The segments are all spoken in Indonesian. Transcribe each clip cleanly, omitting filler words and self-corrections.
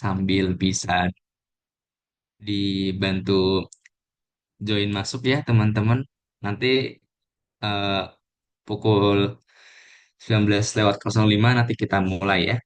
sambil bisa dibantu join masuk ya teman-teman. Nanti eh, pukul 19:05 nanti kita mulai ya.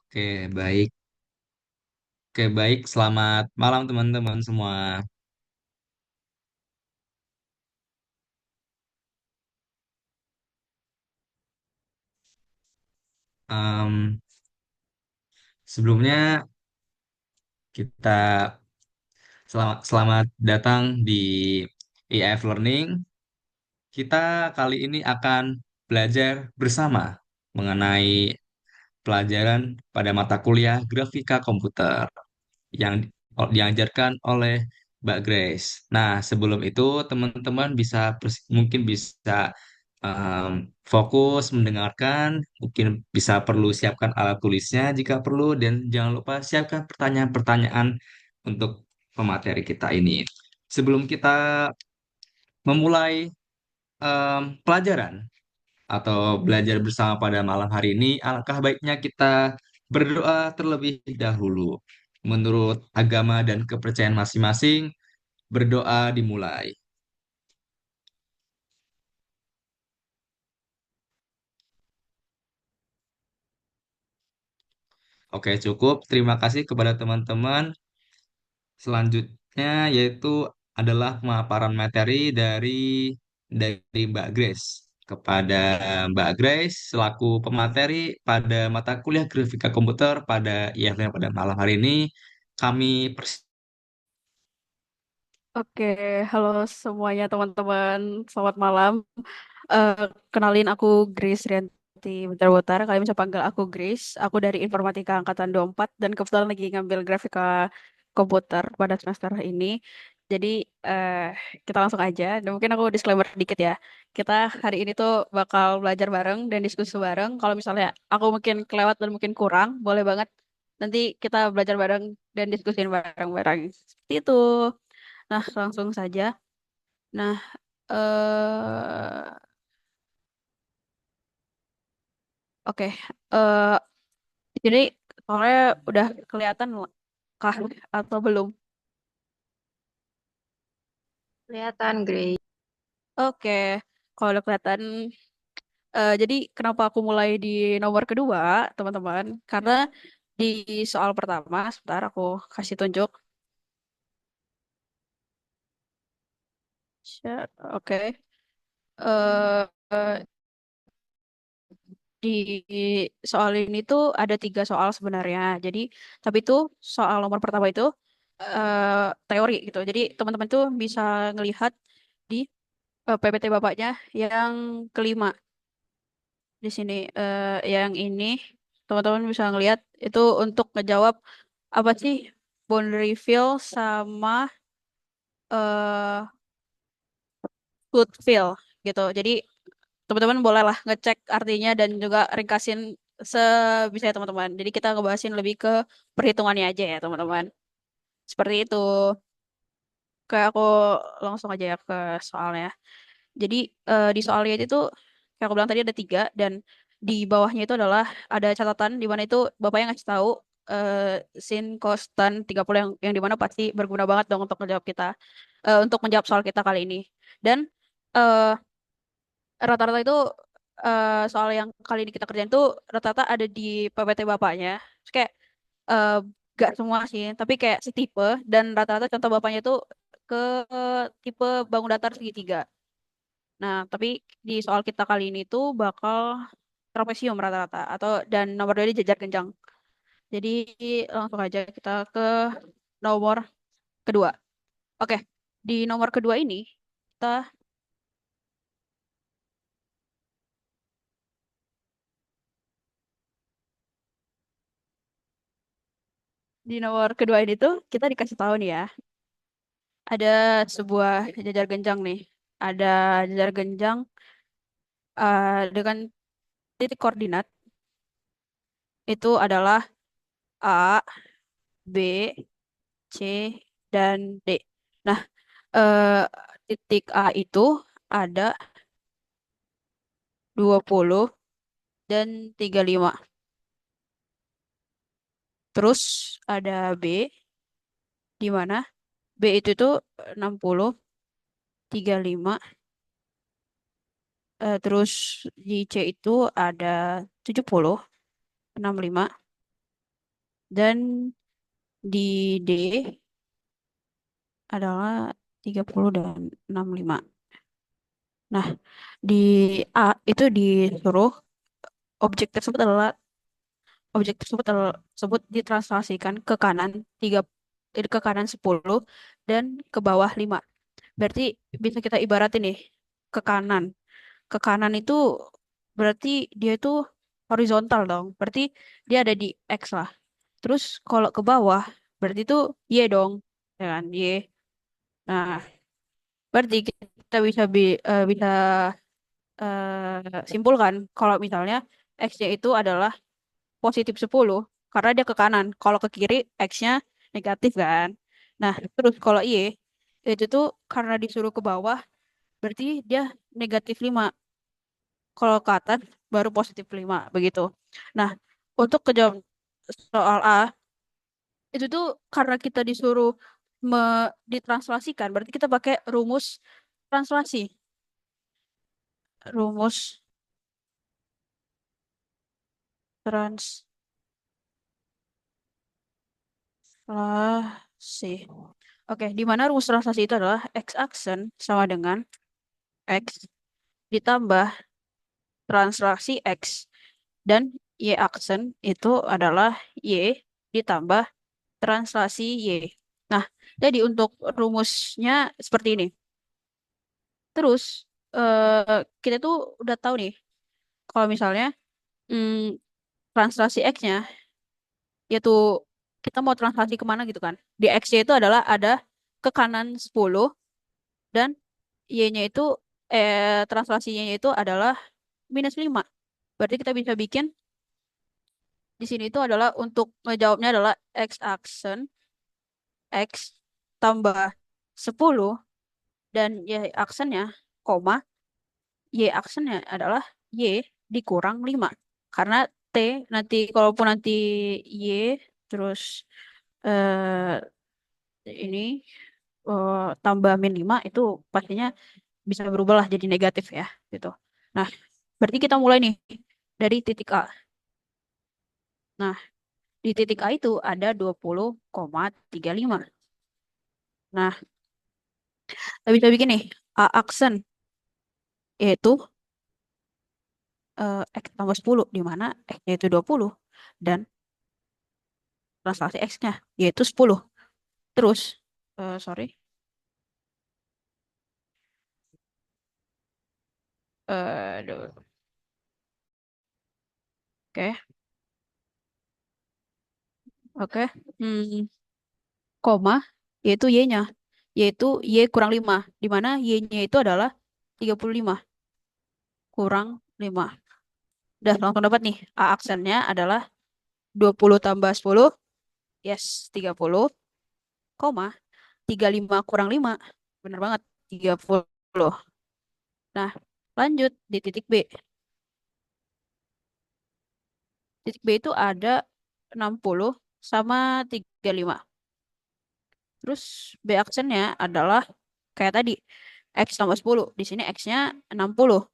Oke, baik. Oke, baik. Selamat malam teman-teman semua. Em, Sebelumnya kita selamat selamat datang di EF Learning. Kita kali ini akan belajar bersama mengenai pelajaran pada mata kuliah grafika komputer yang diajarkan oleh Mbak Grace. Nah, sebelum itu teman-teman bisa mungkin bisa fokus mendengarkan, mungkin bisa perlu siapkan alat tulisnya jika perlu, dan jangan lupa siapkan pertanyaan-pertanyaan untuk pemateri kita ini. Sebelum kita memulai pelajaran atau belajar bersama pada malam hari ini, alangkah baiknya kita berdoa terlebih dahulu. Menurut agama dan kepercayaan masing-masing, berdoa dimulai. Oke, cukup. Terima kasih kepada teman-teman. Selanjutnya yaitu adalah pemaparan materi dari Mbak Grace. Kepada Mbak Grace selaku pemateri pada mata kuliah grafika komputer pada IFM pada malam hari ini, kami Oke, halo semuanya teman-teman. Selamat malam. Eh, Kenalin aku Grace Rianti Bentar-Bentar. Kalian bisa panggil aku Grace. Aku dari Informatika Angkatan 24 dan kebetulan lagi ngambil grafika komputer pada semester ini. Jadi eh, kita langsung aja. Dan mungkin aku disclaimer dikit ya. Kita hari ini tuh bakal belajar bareng dan diskusi bareng. Kalau misalnya aku mungkin kelewat dan mungkin kurang, boleh banget. Nanti kita belajar bareng dan diskusin bareng-bareng. Seperti itu. Nah, langsung saja. Nah, oke. Eh, jadi soalnya udah kelihatan kah atau belum? Kelihatan, Grey. Oke, kalau udah kelihatan. Jadi kenapa aku mulai di nomor kedua, teman-teman? Karena di soal pertama, sebentar aku kasih tunjuk. Oke. Eh, eh, di soal ini tuh ada tiga soal sebenarnya. Jadi, tapi itu soal nomor pertama itu teori gitu. Jadi teman-teman tuh bisa ngelihat di PPT bapaknya yang kelima. Di sini yang ini teman-teman bisa ngelihat itu untuk ngejawab apa sih boundary fill sama eh fluid fill gitu. Jadi teman-teman bolehlah ngecek artinya dan juga ringkasin sebisa teman-teman. Jadi kita ngebahasin lebih ke perhitungannya aja ya teman-teman. Seperti itu. Kayak aku langsung aja ya ke soalnya. Jadi di soalnya itu kayak aku bilang tadi ada tiga dan di bawahnya itu adalah ada catatan di mana itu bapaknya ngasih tahu uh, sin, cos, tan 30 yang di mana pasti berguna banget dong untuk menjawab kita untuk menjawab soal kita kali ini. Dan eh, rata-rata itu soal yang kali ini kita kerjain tuh rata-rata ada di PPT bapaknya. Terus kayak eh, gak semua sih, tapi kayak setipe dan rata-rata contoh bapaknya tuh ke tipe bangun datar segitiga. Nah, tapi di soal kita kali ini tuh bakal trapesium rata-rata atau dan nomor dua ini jajar genjang. Jadi langsung aja kita ke nomor kedua. Oke, di nomor kedua ini kita di nomor kedua ini tuh kita dikasih tahu nih ya, ada sebuah jajar genjang nih. Ada jajar genjang dengan titik koordinat itu adalah A, B, C, dan D. Nah, eh, titik A itu ada 20 dan 35. Terus ada B, di mana B itu tuh 60, 35. Terus di C itu ada 70, 65. Dan di D adalah 30 dan 65. Nah, di A itu disuruh objek tersebut ditranslasikan ke kanan 3 ke kanan 10 dan ke bawah 5. Berarti bisa kita ibaratin nih ke kanan. Ke kanan itu berarti dia itu horizontal dong. Berarti dia ada di X lah. Terus kalau ke bawah berarti itu Y dong. Ya kan? Y. Nah, berarti kita bisa simpulkan kalau misalnya X-nya itu adalah positif 10 karena dia ke kanan. Kalau ke kiri X-nya negatif kan. Nah, terus kalau Y itu tuh karena disuruh ke bawah berarti dia negatif 5. Kalau ke atas baru positif 5 begitu. Nah, untuk kejawab soal A itu tuh karena kita disuruh ditranslasikan berarti kita pakai rumus translasi. Rumus translasi. Oke, di mana rumus translasi itu adalah x aksen sama dengan x ditambah translasi x dan y aksen itu adalah y ditambah translasi y. Nah, jadi untuk rumusnya seperti ini. Terus kita tuh udah tahu nih kalau misalnya mm, translasi x-nya yaitu kita mau translasi kemana gitu kan. Di x-nya itu adalah ada ke kanan 10 dan y-nya itu translasinya itu adalah minus 5. Berarti kita bisa bikin di sini itu adalah untuk ngejawabnya adalah x aksen x tambah 10 dan y aksennya koma y aksennya adalah y dikurang 5. Karena t nanti kalaupun nanti y terus eh ini tambah min 5 itu pastinya bisa berubah lah jadi negatif ya gitu. Nah, berarti kita mulai nih dari titik A. Nah, di titik A itu ada 20,35. Nah, kita bisa bikin nih A aksen yaitu X tambah 10 di mana X-nya itu 20 dan translasi X-nya yaitu 10. Terus, sorry, aduh. Oke, oke. Hmm, koma, yaitu Y-nya. Yaitu Y kurang 5. Di mana Y-nya itu adalah 35 kurang 5. Udah langsung dapat nih. A aksennya adalah 20 tambah 10. Yes, 30. Koma, 35 kurang 5. Bener banget, 30. Nah, lanjut di titik B. Titik B itu ada 60 sama 35. Terus B aksennya adalah kayak tadi, X tambah 10. Di sini X-nya 60.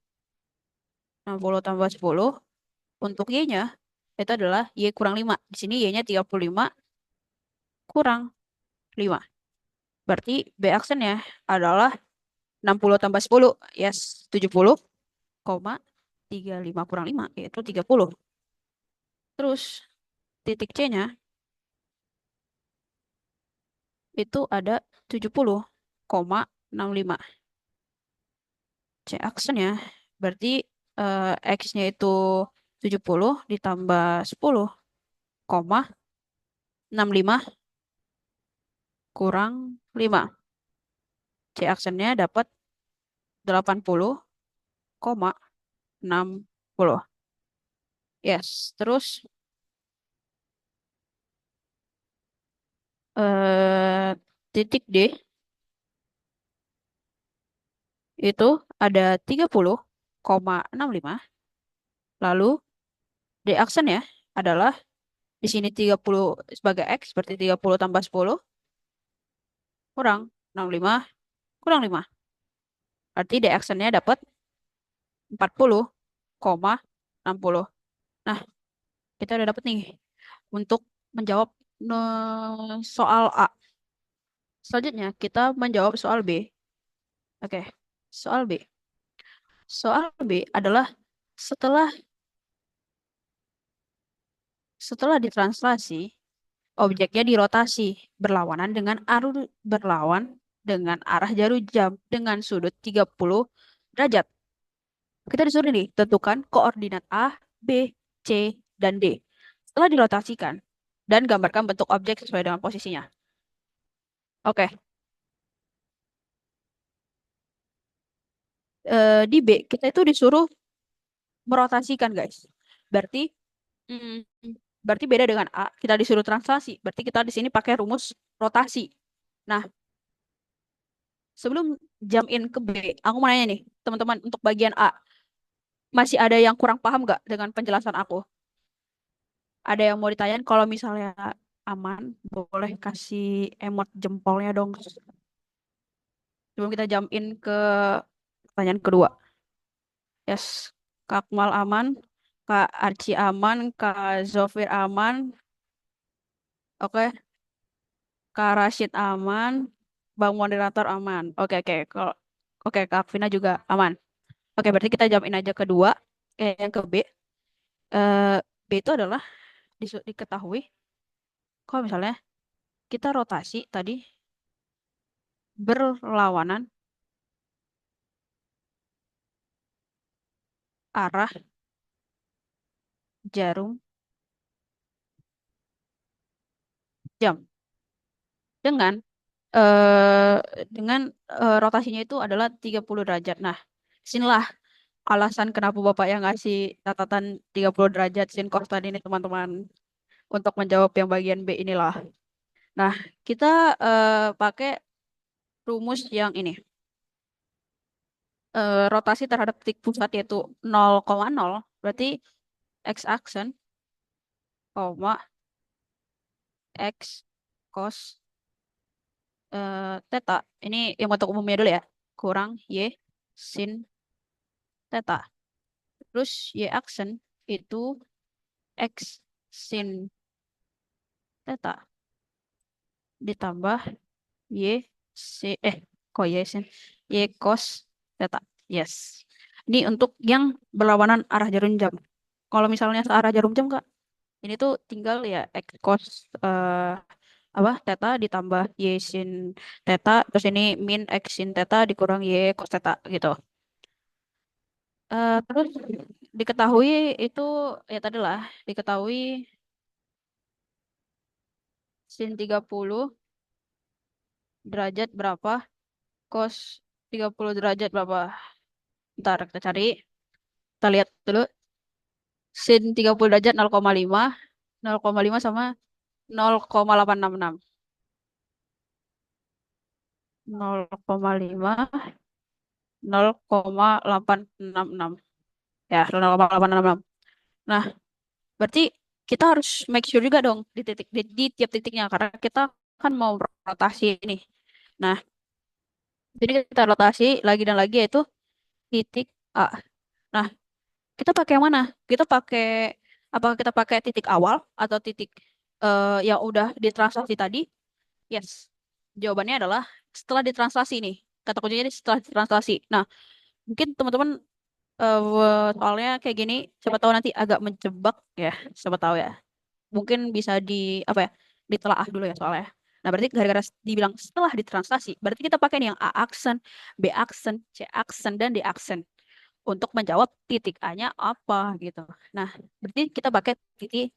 60 tambah 10. Untuk Y-nya itu adalah Y kurang 5. Di sini Y-nya 35 kurang 5. Berarti B aksennya adalah 60 tambah 10. Yes, 70. Koma 35 kurang 5 yaitu 30. Terus titik C-nya itu ada 70,65. C aksennya berarti X-nya itu 70 ditambah 10,65 kurang 5. C aksennya dapat 80,60. Yes, terus eh, titik D itu ada 30,65. Lalu D aksennya adalah di sini 30 sebagai X berarti 30 tambah 10 kurang 65 kurang 5. Berarti D actionnya dapat 40,60. Nah, kita udah dapat nih untuk menjawab soal A. Selanjutnya kita menjawab soal B. Oke, soal B. Soal B adalah setelah setelah ditranslasi, objeknya dirotasi berlawan dengan arah jarum jam dengan sudut 30 derajat. Kita disuruh nih, tentukan koordinat A, B, C, dan D. Setelah dirotasikan, dan gambarkan bentuk objek sesuai dengan posisinya. Oke, di B, kita itu disuruh merotasikan, guys. Berarti, mm, berarti beda dengan A, kita disuruh translasi. Berarti kita di sini pakai rumus rotasi. Nah, sebelum jump in ke B, aku mau nanya nih, teman-teman, untuk bagian A, masih ada yang kurang paham nggak dengan penjelasan aku? Ada yang mau ditanyain? Kalau misalnya aman, boleh kasih emot jempolnya dong. Sebelum kita jump in ke pertanyaan kedua. Yes, Kak Akmal aman, Kak Arci aman, Kak Zofir aman, oke, Kak Rashid aman, Bang Moderator aman. Oke, oke. Kalau oke, Kak Vina juga aman. Oke, berarti kita jump in aja kedua. Yang ke B. Eh, B itu adalah diketahui kalau misalnya kita rotasi tadi berlawanan arah jarum jam dengan eh dengan rotasinya itu adalah 30 derajat. Nah, sinilah alasan kenapa Bapak yang ngasih catatan 30 derajat sin cos tadi nih teman-teman untuk menjawab yang bagian B inilah. Nah, kita pakai rumus yang ini. Rotasi terhadap titik pusat yaitu 0,0 berarti x aksen, koma x cos theta. Ini yang untuk umumnya dulu ya. Kurang y sin theta. Terus y aksen itu x sin theta ditambah y kok y sin y cos theta. Yes. Ini untuk yang berlawanan arah jarum jam. Kalau misalnya searah jarum jam Kak, ini tuh tinggal ya x cos apa theta ditambah y sin theta terus ini min x sin theta dikurang y cos theta gitu. Terus diketahui itu ya tadi lah, diketahui sin 30 derajat berapa, cos 30 derajat berapa. Ntar kita cari, kita lihat dulu. Sin 30 derajat 0,5, 0,5 sama 0,866. 0,5, 0,866. Ya, 0,866. Nah, berarti kita harus make sure juga dong di titik di tiap titiknya karena kita kan mau rotasi ini. Nah, jadi kita rotasi lagi dan lagi yaitu titik A. Nah, kita pakai yang mana? Kita pakai apakah kita pakai titik awal atau titik yang udah ditranslasi tadi? Yes. Jawabannya adalah setelah ditranslasi nih. Kata kuncinya ini setelah ditranslasi. Nah, mungkin teman-teman soalnya kayak gini, siapa tahu nanti agak menjebak ya, siapa tahu ya. Mungkin bisa di apa ya? Ditelaah dulu ya soalnya. Nah, berarti gara-gara dibilang setelah ditranslasi, berarti kita pakai nih yang A aksen, B aksen, C aksen, dan D aksen untuk menjawab titik A-nya apa gitu. Nah, berarti kita pakai titik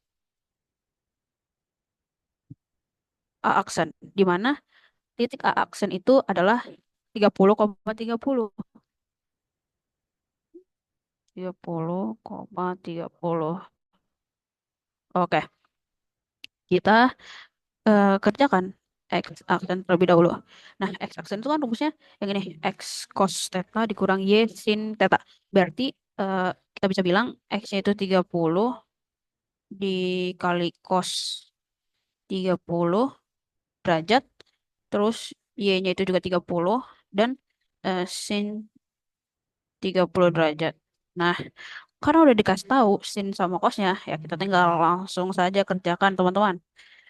A aksen, di mana titik A aksen itu adalah 30,30. 30,30. Oke, kita kerjakan X aksen terlebih dahulu. Nah, X aksen itu kan rumusnya yang ini, X cos theta dikurang Y sin theta. Berarti eh, kita bisa bilang X-nya itu 30 dikali cos 30 derajat, terus Y-nya itu juga 30, dan sin 30 derajat. Nah, karena udah dikasih tahu sin sama cosnya, ya kita tinggal langsung saja kerjakan teman-teman.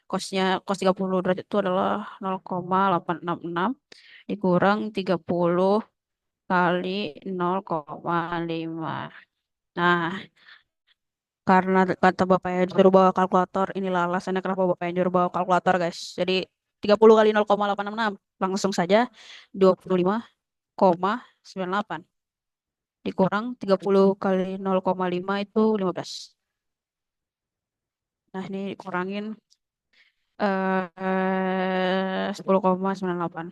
Cosnya, cos 30 derajat itu adalah 0,866 dikurang 30 kali 0,5. Nah, karena kata bapaknya disuruh bawa kalkulator, inilah alasannya kenapa bapaknya disuruh bawa kalkulator, guys. Jadi 30 kali 0,866 langsung saja 25,98 dikurang 30 kali 0,5 itu 15. Nah, ini dikurangin 10,98.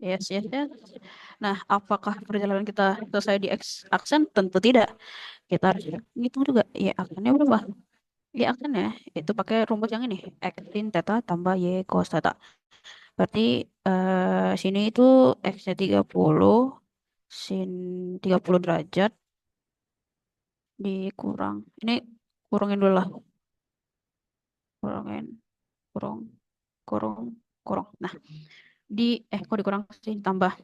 Yes, yes, yes. Nah, apakah perjalanan kita selesai di X aksen? Tentu tidak. Kita harus ngitung juga. Y aksennya berapa? Y aksennya itu pakai rumus yang ini. X sin theta tambah Y cos theta. Berarti sini itu X-nya 30 sin 30 derajat dikurang. Ini kurangin dulu lah. Kurangin, kurang, kurang, kurang. Nah, kok dikurang sih? Tambah.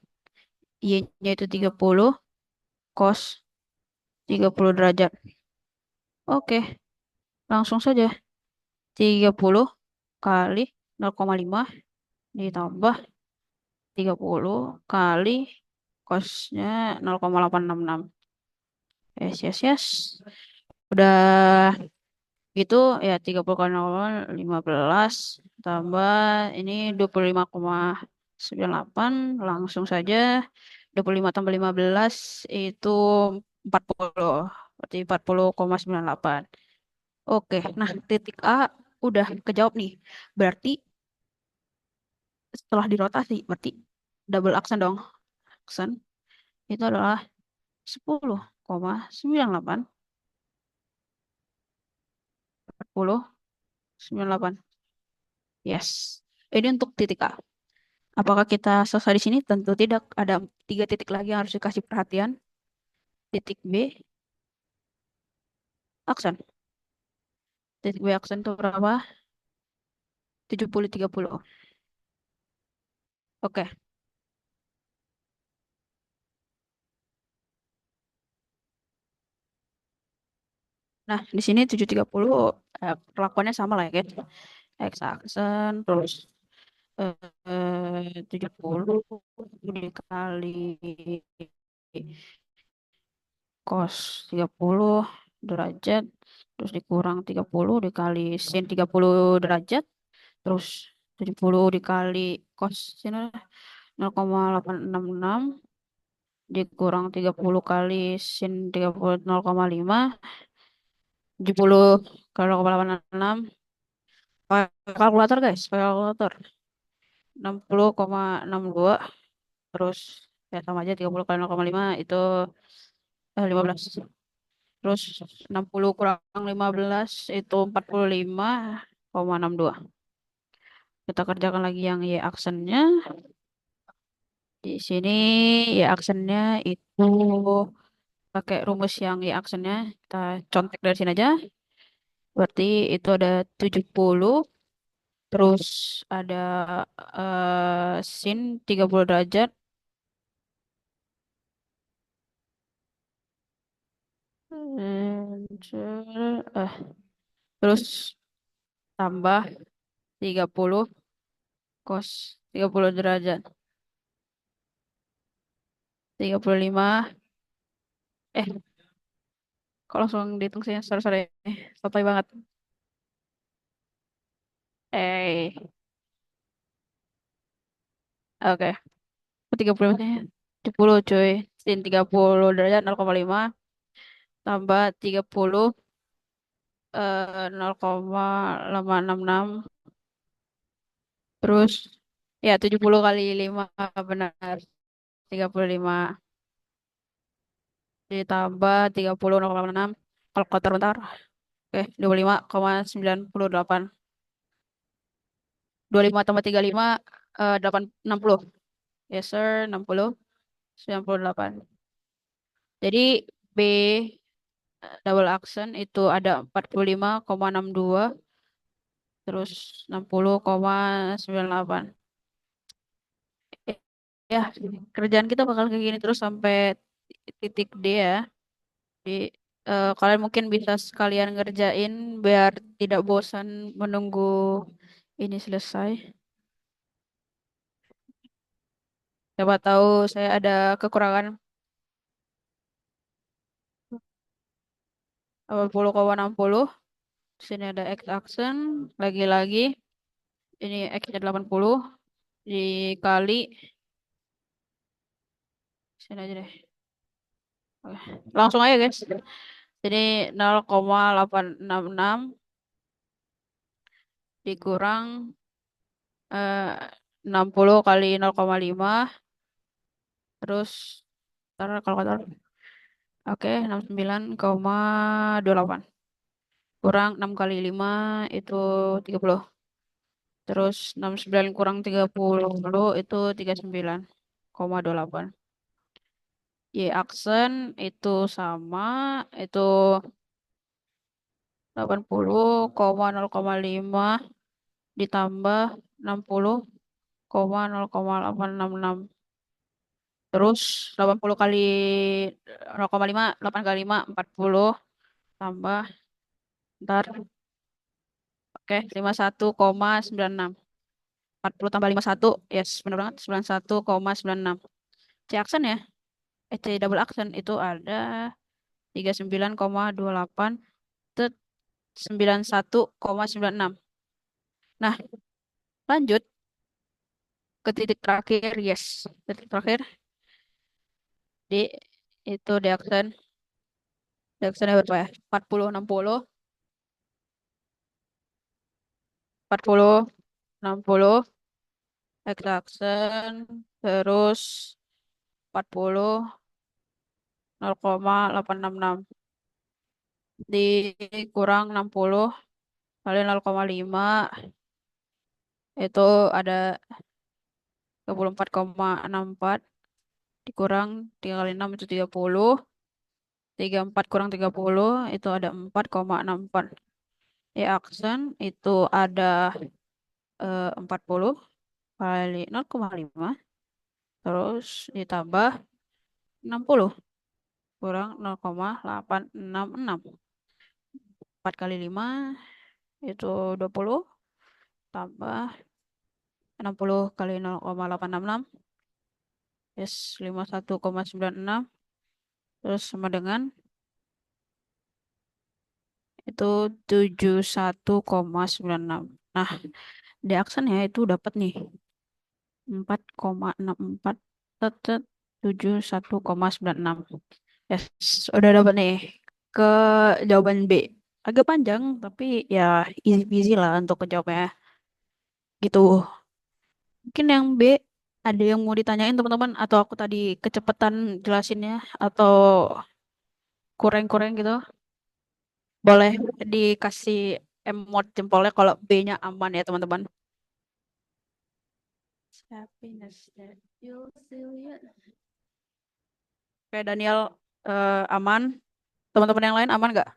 Y-nya itu 30 cos 30 derajat. Oke, langsung saja. 30 kali 0,5 ditambah 30 kali cosnya 0,866. Yes, yes, yes. Udah gitu ya, 30 kali 0,15 tambah ini 25,98. Langsung saja 25 tambah 15 itu 40. Berarti 40,98. Oke, nah titik A udah kejawab nih. Berarti setelah dirotasi, berarti double aksen dong. Aksen itu adalah 10,98. 10,98. Yes. Ini untuk titik A. Apakah kita selesai di sini? Tentu tidak. Ada 3 titik lagi yang harus dikasih perhatian. Titik B, aksen. Titik B aksen itu berapa? 70,30. Oke. Nah, di sini 730 perlakuannya sama lah ya, guys. X aksen, terus 70 dikali cos 30 derajat, terus dikurang 30 dikali sin 30 derajat, terus 70 dikali cos sini 0,866 dikurang 30 kali sin 30 0,5 70 kali 0,86. Pakai kalkulator guys, pakai kalkulator. 60,62 terus ya sama aja 30 kali 0,5 itu 15. Terus 60 kurang 15 itu 45,62. Kita kerjakan lagi yang Y aksennya. Di sini Y aksennya itu pakai rumus yang Y aksennya. Kita contek dari sini aja. Berarti itu ada 70. Terus ada sin 30 derajat. Eh, terus tambah 30 cos 30 derajat. 35. Eh, kok langsung dihitung sih? Sorry, sorry. Sotoy banget. Eh, oke. 30 nya 70 cuy. Sin 30 derajat 0,5 tambah 30 0,866 terus ya 70 kali 5 benar 35 ditambah 30 0,86 kalkulator bentar. Oke, 25,98. 25 tambah 35 60. Yes sir, 60 98. Jadi B double accent itu ada 45,62 terus 60,98. Ya, kerjaan kita bakal kayak gini terus sampai titik D ya. Di kalian mungkin bisa sekalian ngerjain biar tidak bosan menunggu ini selesai. Siapa tahu saya ada kekurangan 80,60. Di sini ada X accent. Lagi-lagi ini X-nya 80 dikali sini aja deh. Oke. Langsung aja guys. Jadi 0,866 dikurang eh, 60 kali 0,5 terus taruh kalkulator. Oke, 69,28 kurang 6 kali 5 itu 30. Terus 69 kurang 30 itu 39,28. Y aksen itu sama itu 80,0,5 ditambah 60,0,866. Terus 80 kali 0,5 8 kali 5 40 tambah ntar oke 51,96. 40 tambah 51 yes benar banget 91,96. C aksen ya. C double aksen itu ada 39,28 itu 91,96. Nah, lanjut ke titik terakhir. Yes, titik terakhir di itu di aksen. Di aksennya berapa ya? 40, 60, 40, 60, X aksen, terus 40, 0,866 dikurang 60 kali 0,5 itu ada 24,64 dikurang 3 kali 6 itu 30. 34 kurang 30 itu ada 4,64. Ya, aksen itu ada 40 kali 0,5 terus ditambah 60 kurang 0,866. 4 kali 5 itu 20 tambah 60 kali 0,866 yes 51,96 terus sama dengan itu 71,96. Nah, di aksen ya itu dapat nih 4,64. Tet, tet. 71,96. Yes, udah dapat nih. Ke jawaban B. Agak panjang, tapi ya easy peasy lah untuk kejawabnya. Gitu. Mungkin yang B ada yang mau ditanyain teman-teman atau aku tadi kecepatan jelasinnya atau kurang-kurang gitu. Boleh dikasih emot jempolnya kalau B-nya aman ya teman-teman. Happiness that you feel it. Oke Daniel aman. Teman-teman yang lain aman nggak?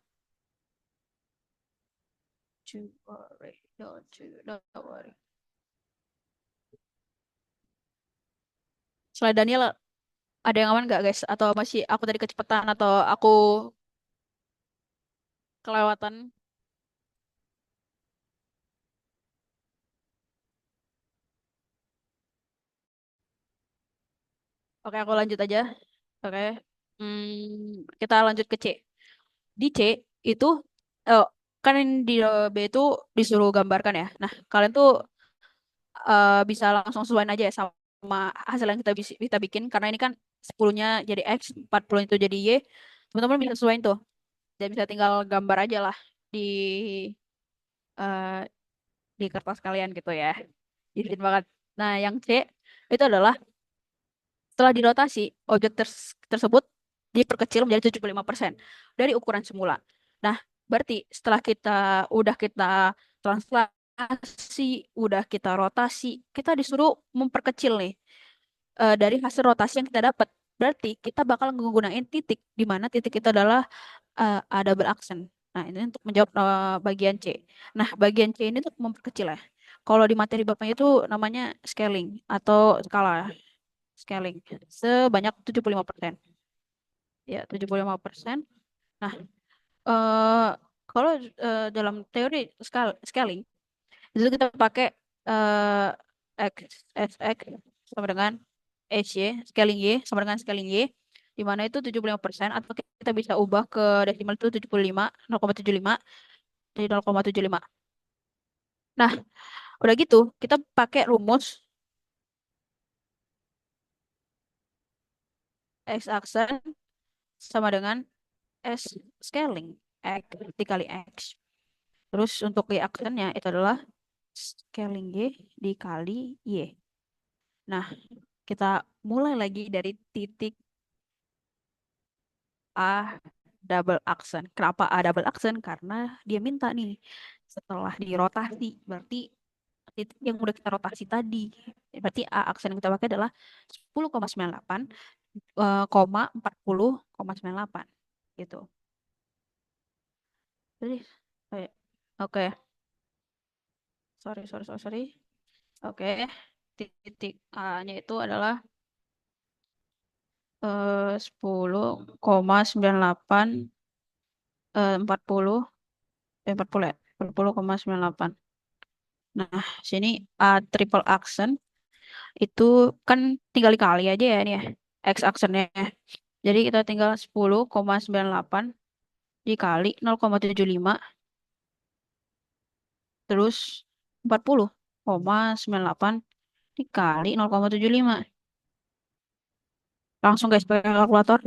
Don't worry, don't worry. Selain Daniel ada yang aman nggak guys? Atau masih aku tadi kecepatan atau aku kelewatan? Oke aku lanjut aja. Oke. Kita lanjut ke C. Di C itu oh, kan di B itu disuruh gambarkan ya. Nah, kalian tuh bisa langsung sesuaiin aja ya sama hasil yang kita bikin karena ini kan 10-nya jadi X, 40 itu jadi Y. Teman-teman bisa sesuaiin tuh. Dan bisa tinggal gambar aja lah di eh, di kertas kalian gitu ya. Izin banget. Nah, yang C itu adalah setelah dirotasi, objek tersebut diperkecil menjadi 75% dari ukuran semula. Nah, berarti setelah kita translasi, udah kita rotasi, kita disuruh memperkecil nih dari hasil rotasi yang kita dapat. Berarti kita bakal menggunakan titik, di mana titik itu adalah A double accent. Nah, ini untuk menjawab bagian C. Nah, bagian C ini untuk memperkecil ya. Kalau di materi Bapaknya itu namanya scaling atau skala scaling sebanyak 75%. Ya, 75%. Nah, eh kalau dalam teori scaling itu kita pakai eh X, SX sama dengan HY, scaling Y sama dengan scaling Y, di mana itu 75% atau kita bisa ubah ke desimal itu 75, 0,75 jadi 0,75. Nah, udah gitu kita pakai rumus X aksen sama dengan S scaling X dikali X. Terus untuk Y aksennya itu adalah scaling Y dikali Y. Nah, kita mulai lagi dari titik A double aksen. Kenapa A double aksen? Karena dia minta nih setelah dirotasi, berarti titik yang udah kita rotasi tadi. Berarti A aksen yang kita pakai adalah 10,98 40,98 gitu. Jadi, kayak- oke, sorry. Oke, titik A-nya itu adalah 10,98 40 40 ya 40,98. Nah, sini A triple accent itu kan tinggal dikali aja ya ini ya X accentnya. Jadi kita tinggal 10,98 dikali 0,75 terus 40,98 dikali 0,75. Langsung guys pakai kalkulator.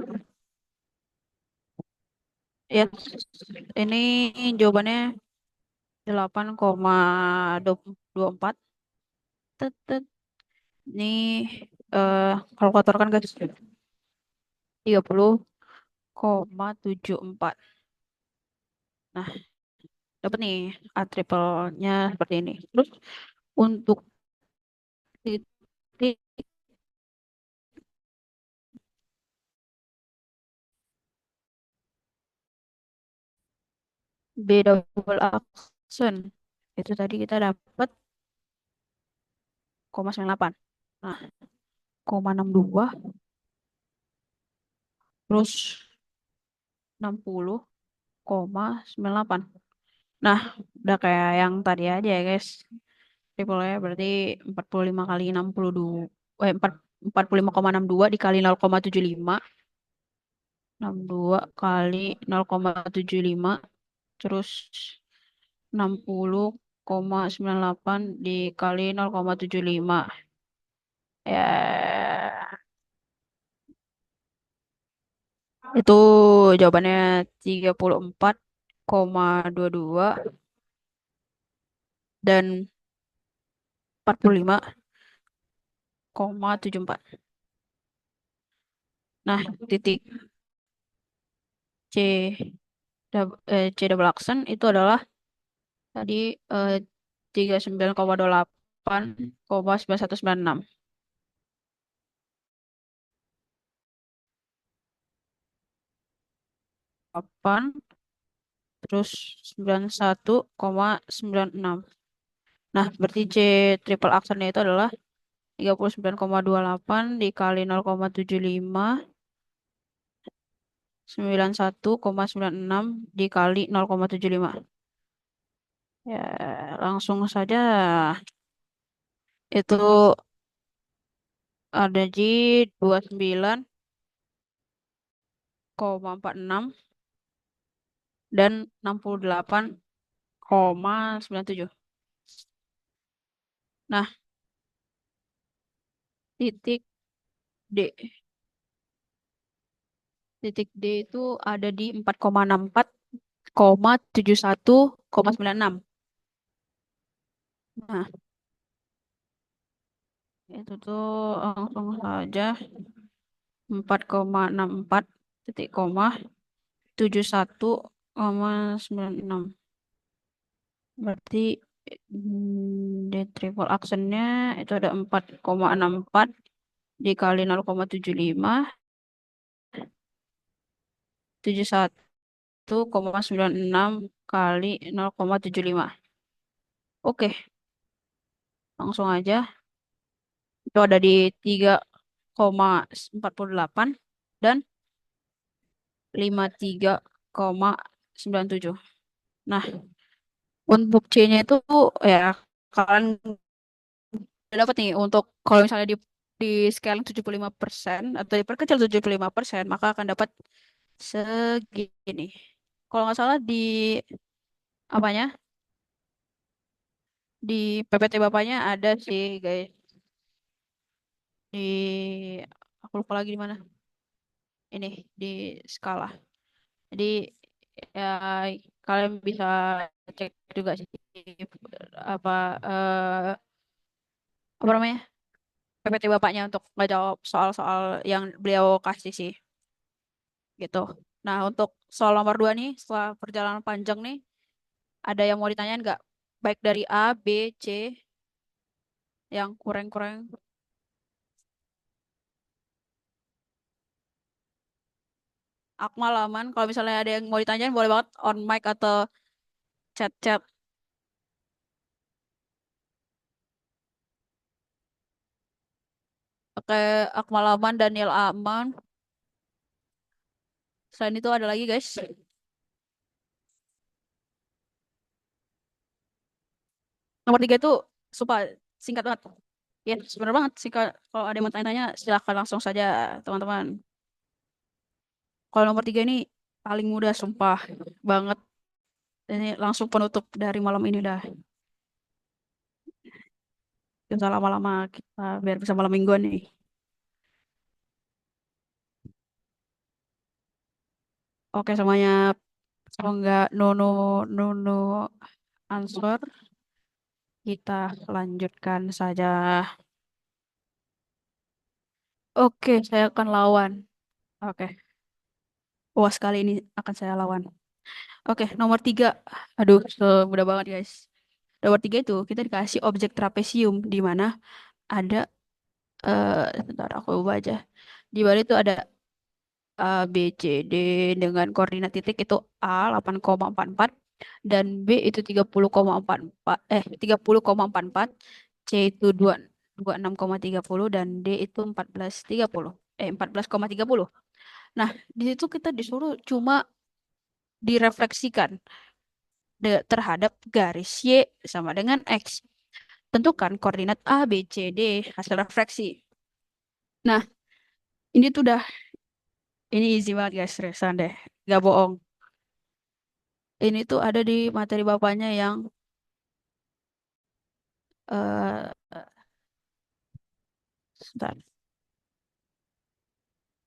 Ya, ini jawabannya 8,24. Tet, tet. Ini eh, kalkulator kan guys. 30,74. Nah, dapat nih A triple-nya seperti ini. Terus untuk titik B double accent itu tadi kita dapat 0,98. Nah, 0,62 terus 60,98. Nah, udah kayak yang tadi aja ya guys. Triple ya berarti 45 kali 62 4 45,62 dikali 0,75 62 kali 0,75 terus 60,98 dikali 0,75 ya Itu jawabannya 34,22 dan 45,74. Nah, titik C C double aksen itu adalah tadi 39,28,9196. 8 terus 91,96. Nah, berarti C triple aksennya itu adalah 39,28 dikali 0,75, 91,96 dikali 0,75. Ya, langsung saja itu ada di 29,46 dan 68,97. Nah, titik D. Titik D itu ada di 4,64,71,96. Nah, itu tuh langsung saja 4,64 titik koma 71,96. Berarti di triple aksennya itu ada 4,64 dikali 0,75, 71,96 kali 0,75. Oke, langsung aja. Itu ada di 3,48 dan 53,97. Nah, untuk C-nya itu ya kalian udah dapat nih untuk kalau misalnya di scaling 75% atau diperkecil 75%, maka akan dapat segini. Kalau nggak salah di apanya? Di PPT Bapaknya ada sih, guys. Di aku lupa lagi di mana. Ini di skala. Jadi ya kalian bisa cek juga sih apa apa namanya? PPT Bapaknya untuk ngejawab soal-soal yang beliau kasih sih gitu. Nah, untuk soal nomor 2 nih, setelah perjalanan panjang nih, ada yang mau ditanyain nggak? Baik dari A, B, C, yang kurang-kurang. Akmal aman. Kalau misalnya ada yang mau ditanyain, boleh banget on mic atau chat-chat. Oke, Akmal aman, Daniel aman. Selain itu ada lagi, guys. Nomor 3 itu sumpah singkat banget. Ya, sebenarnya banget sih. Kalau ada yang mau tanya-tanya, silahkan langsung saja, teman-teman. Kalau nomor 3 ini paling mudah, sumpah banget. Ini langsung penutup dari malam ini dah. Gak usah lama-lama kita biar bisa malam mingguan nih. Oke semuanya, semoga Nono Nono answer. Kita lanjutkan saja. Oke, saya akan lawan. Oke, puas kali ini akan saya lawan. Oke, nomor 3. Aduh, mudah banget guys. Nomor 3 itu kita dikasih objek trapesium di mana ada sebentar aku ubah aja. Di mana itu ada A, B, C, D dengan koordinat titik itu A 8,44 dan B itu 30,44 30,44, C itu 26,30 dan D itu 14,30. Nah, di situ kita disuruh cuma direfleksikan terhadap garis Y sama dengan X. Tentukan koordinat A, B, C, D hasil refleksi. Nah, ini tuh udah ini easy banget guys, seriusan deh. Gak bohong. Ini tuh ada di materi bapaknya yang eh sebentar,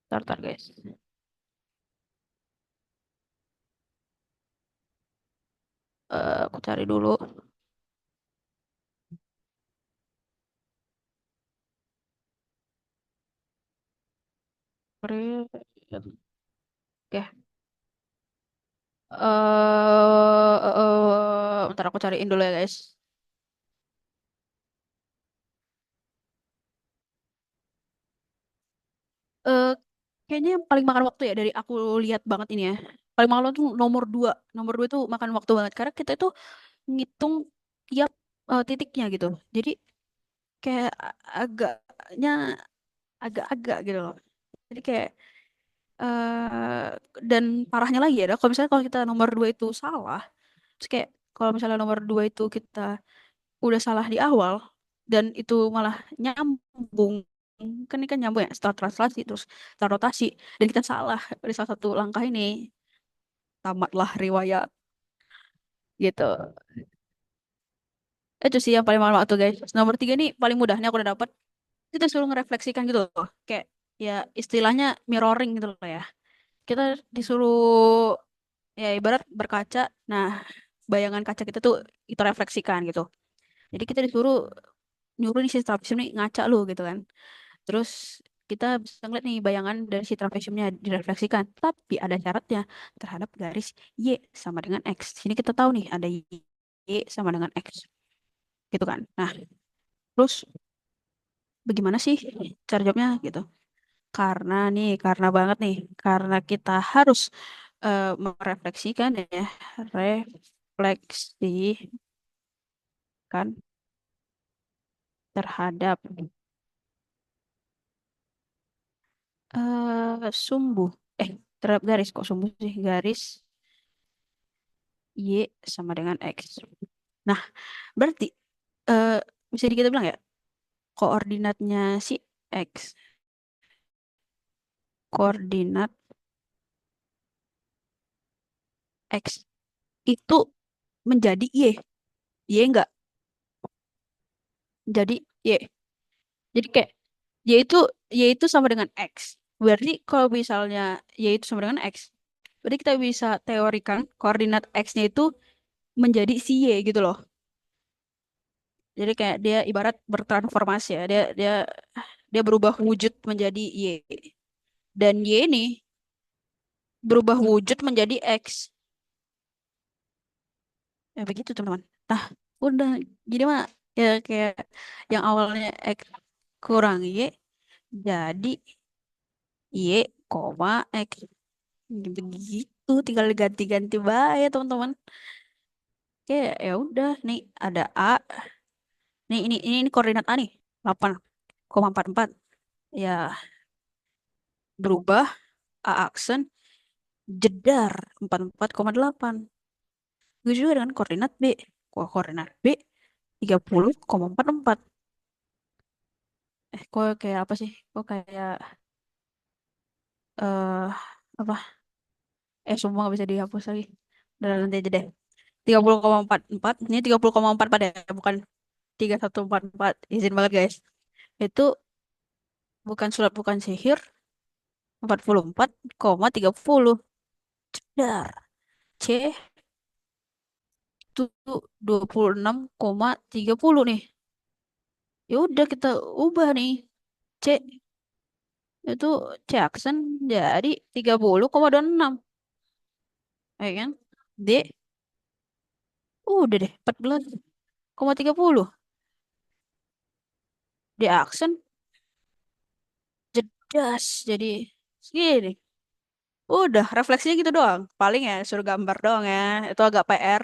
sebentar, guys. aku cari dulu. Oke. Bentar aku cariin dulu ya guys. Eh, Kayaknya yang paling makan waktu ya dari aku lihat banget ini ya. Paling makan waktu tuh nomor dua. Nomor dua itu makan waktu banget karena kita itu ngitung tiap titiknya gitu. Jadi kayak agaknya agak-agak gitu loh. Jadi kayak eh dan parahnya lagi ya, kalau misalnya kalau kita nomor dua itu salah, terus kayak kalau misalnya nomor dua itu kita udah salah di awal dan itu malah nyambung, kan ini kan nyambung ya setelah translasi terus setelah rotasi dan kita salah di salah satu langkah ini, tamatlah riwayat gitu. Itu sih yang paling malu tuh guys. Nomor tiga nih paling mudah nih aku udah dapet. Kita suruh ngerefleksikan gitu loh, kayak ya istilahnya mirroring gitu loh ya. Kita disuruh ya ibarat berkaca, nah bayangan kaca kita tuh kita refleksikan gitu. Jadi kita disuruh nyuruh nih si trapesium nih ngaca lu gitu kan. Terus kita bisa ngeliat nih bayangan dari si trapesiumnya direfleksikan. Tapi ada syaratnya terhadap garis Y sama dengan X. Sini kita tahu nih ada Y sama dengan X gitu kan. Nah, terus bagaimana sih cara jawabnya gitu? Karena banget nih, karena kita harus merefleksikan ya, refleksikan terhadap sumbu terhadap garis, kok sumbu sih, garis Y sama dengan X. Nah, berarti eh bisa kita bilang ya, koordinatnya si X, koordinat X itu menjadi Y enggak? Jadi Y. Jadi kayak Y itu sama dengan X. Berarti kalau misalnya Y itu sama dengan X, berarti kita bisa teorikan koordinat X-nya itu menjadi si Y gitu loh. Jadi kayak dia ibarat bertransformasi ya. Dia dia berubah wujud menjadi Y. Dan Y ini berubah wujud menjadi X. Ya begitu teman-teman. Nah, udah jadi mah ya kayak yang awalnya X kurang Y jadi Y, koma X. Begitu tinggal ganti-ganti bae teman-teman. Kayak ya udah nih ada A. Nih ini koordinat A nih. 8,44. Ya berubah A aksen jedar 44,8. Begitu juga dengan koordinat B. Koordinat B 30,44. Kok kayak apa sih? Kok kayak eh apa? Semua nggak bisa dihapus lagi. Udah nanti aja deh. 30,44. Ini 30,44 ya, bukan 3144. Izin banget guys. Itu bukan sulap, bukan sihir. 44,30. Dar. C itu 26,30 nih. Ya udah kita ubah nih. C itu C aksen jadi 30,26. Ya kan? D udah deh 14,30. D aksen jedas jadi segini. Udah refleksinya gitu doang. Paling ya suruh gambar doang ya. Itu agak PR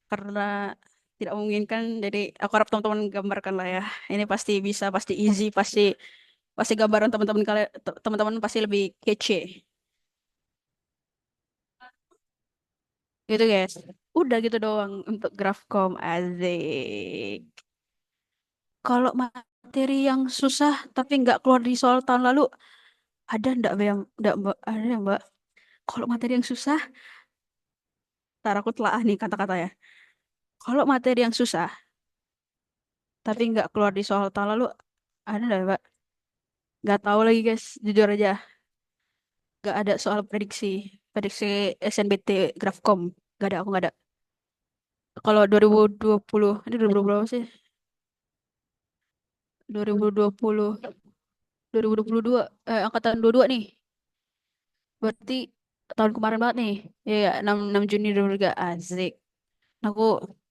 karena tidak memungkinkan. Jadi aku harap teman-teman gambarkan lah ya. Ini pasti bisa, pasti easy, pasti pasti gambaran teman-teman kalian, teman-teman pasti lebih kece. Gitu guys. Udah gitu doang untuk Grafcom Azik. Kalau materi yang susah tapi nggak keluar di soal tahun lalu, ada ndak Mbak, yang ndak Mbak? Ada ya, Mbak? Kalau materi yang susah, ntar aku telah nih kata-kata ya. Kalau materi yang susah tapi nggak keluar di soal tahun lalu, ada nggak Mbak? Nggak tahu lagi guys, jujur aja. Nggak ada soal prediksi, prediksi SNBT Grafcom. Nggak ada, aku nggak ada. Kalau 2020, ini 2020 berapa sih? 2020, 2022, angkatan 22 nih. Berarti tahun kemarin banget nih. Iya, ya, 6 Juni 2023. Asik. Aku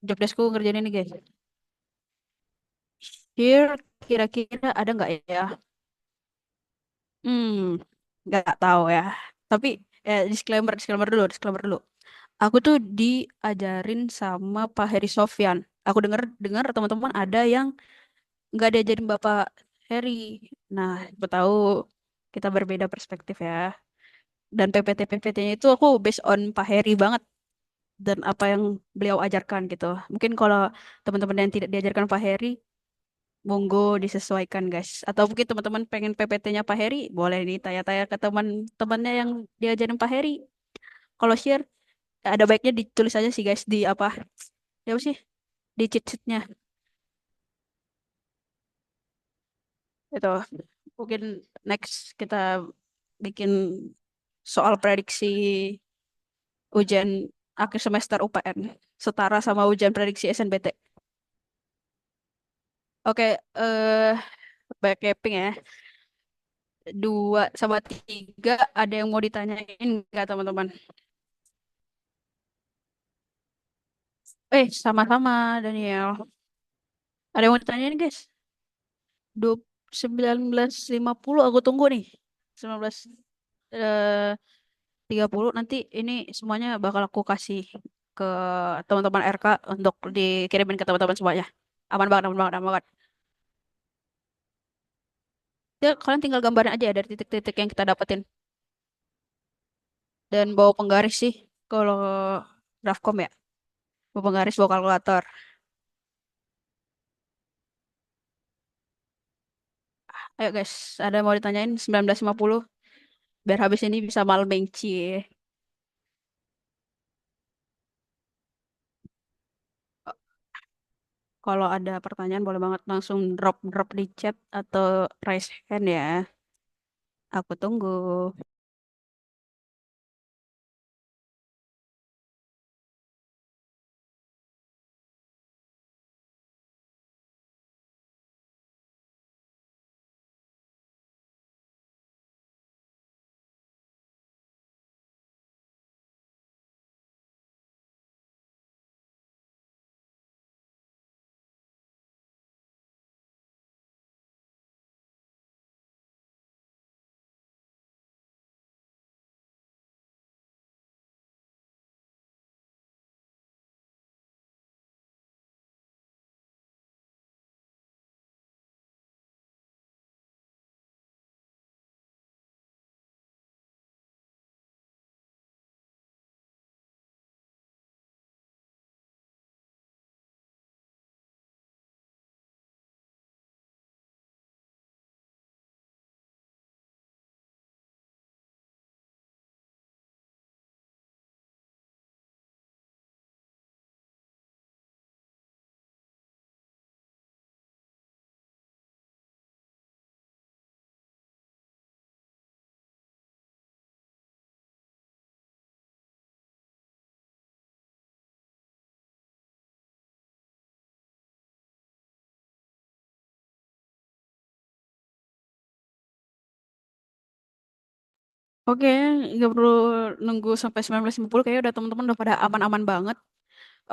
job deskku ngerjain ini, guys. Here, kira-kira ada nggak ya? Hmm, nggak tahu ya. Tapi disclaimer dulu, disclaimer dulu. Aku tuh diajarin sama Pak Heri Sofyan. Aku dengar dengar teman-teman ada yang nggak diajarin Bapak Heri. Nah, aku tahu kita berbeda perspektif ya. Dan PPT-PPT-nya itu aku based on Pak Heri banget dan apa yang beliau ajarkan gitu. Mungkin kalau teman-teman yang tidak diajarkan Pak Heri, monggo disesuaikan guys. Atau mungkin teman-teman pengen PPT-nya Pak Heri, boleh ditanya-tanya ke teman-temannya yang diajarin Pak Heri. Kalau share, ada baiknya ditulis aja sih guys di apa? Di apa sih? Di cheat sheet-nya. Itu mungkin next kita bikin soal prediksi ujian akhir semester UPN setara sama ujian prediksi SNBT. Oke, backcapping ya. Dua sama tiga ada yang mau ditanyain nggak teman-teman? Sama-sama Daniel. Ada yang mau ditanyain guys? 19.50 aku tunggu nih. 19 eh, 30 nanti ini semuanya bakal aku kasih ke teman-teman RK untuk dikirimin ke teman-teman semuanya. Aman banget, aman banget, aman banget. Ya, kalian tinggal gambarin aja ya dari titik-titik yang kita dapetin. Dan bawa penggaris sih kalau Rafkom ya. Bawa penggaris, bawa kalkulator. Ayo guys, ada yang mau ditanyain 19.50 biar habis ini bisa malam benci. Kalau ada pertanyaan boleh banget langsung drop drop di chat atau raise hand ya. Aku tunggu. Oke, nggak perlu nunggu sampai 19.50 kayaknya udah teman-teman udah pada aman-aman banget.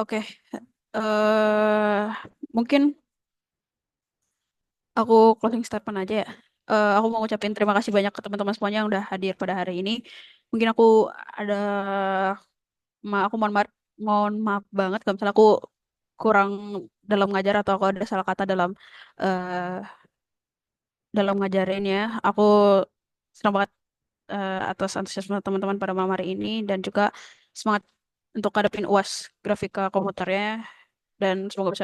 Oke, eh mungkin aku closing statement aja ya. Aku mau ngucapin terima kasih banyak ke teman-teman semuanya yang udah hadir pada hari ini. Mungkin ada aku mohon maaf banget kalau misalnya aku kurang dalam ngajar atau aku ada salah kata eh, dalam ngajarin ya. Aku senang banget atas antusiasme teman-teman pada malam hari ini dan juga semangat untuk ngadepin UAS grafika komputernya dan semoga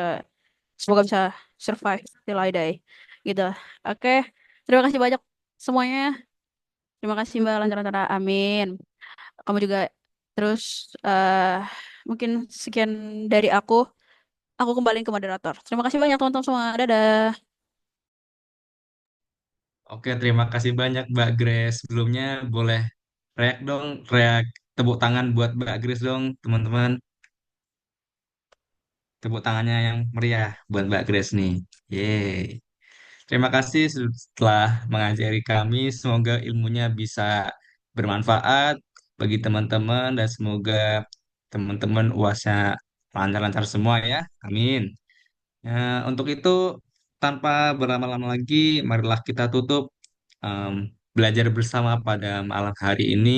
bisa survive till I die gitu. Oke, terima kasih banyak semuanya. Terima kasih Mbak Lancar-Lancar. Amin. Kamu juga terus mungkin sekian dari aku. Aku kembali ke moderator. Terima kasih banyak teman-teman semua. Dadah. Oke, terima kasih banyak Mbak Grace. Sebelumnya boleh reak dong, reak tepuk tangan buat Mbak Grace dong, teman-teman. Tepuk tangannya yang meriah buat Mbak Grace nih. Yeay. Terima kasih setelah mengajari kami. Semoga ilmunya bisa bermanfaat bagi teman-teman dan semoga teman-teman UASnya lancar-lancar semua ya. Amin. Untuk itu, tanpa berlama-lama lagi, marilah kita tutup em, belajar bersama pada malam hari ini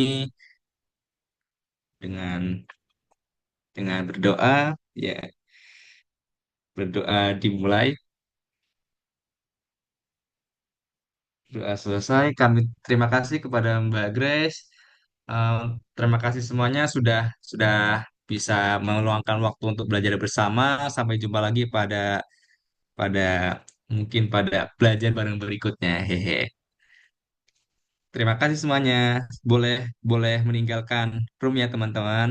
dengan berdoa. Ya, berdoa dimulai. Doa selesai. Kami terima kasih kepada Mbak Grace. Eh, Terima kasih semuanya sudah bisa meluangkan waktu untuk belajar bersama. Sampai jumpa lagi pada pada mungkin pada belajar bareng berikutnya. Hehe. Terima kasih semuanya. Boleh boleh meninggalkan room ya teman-teman.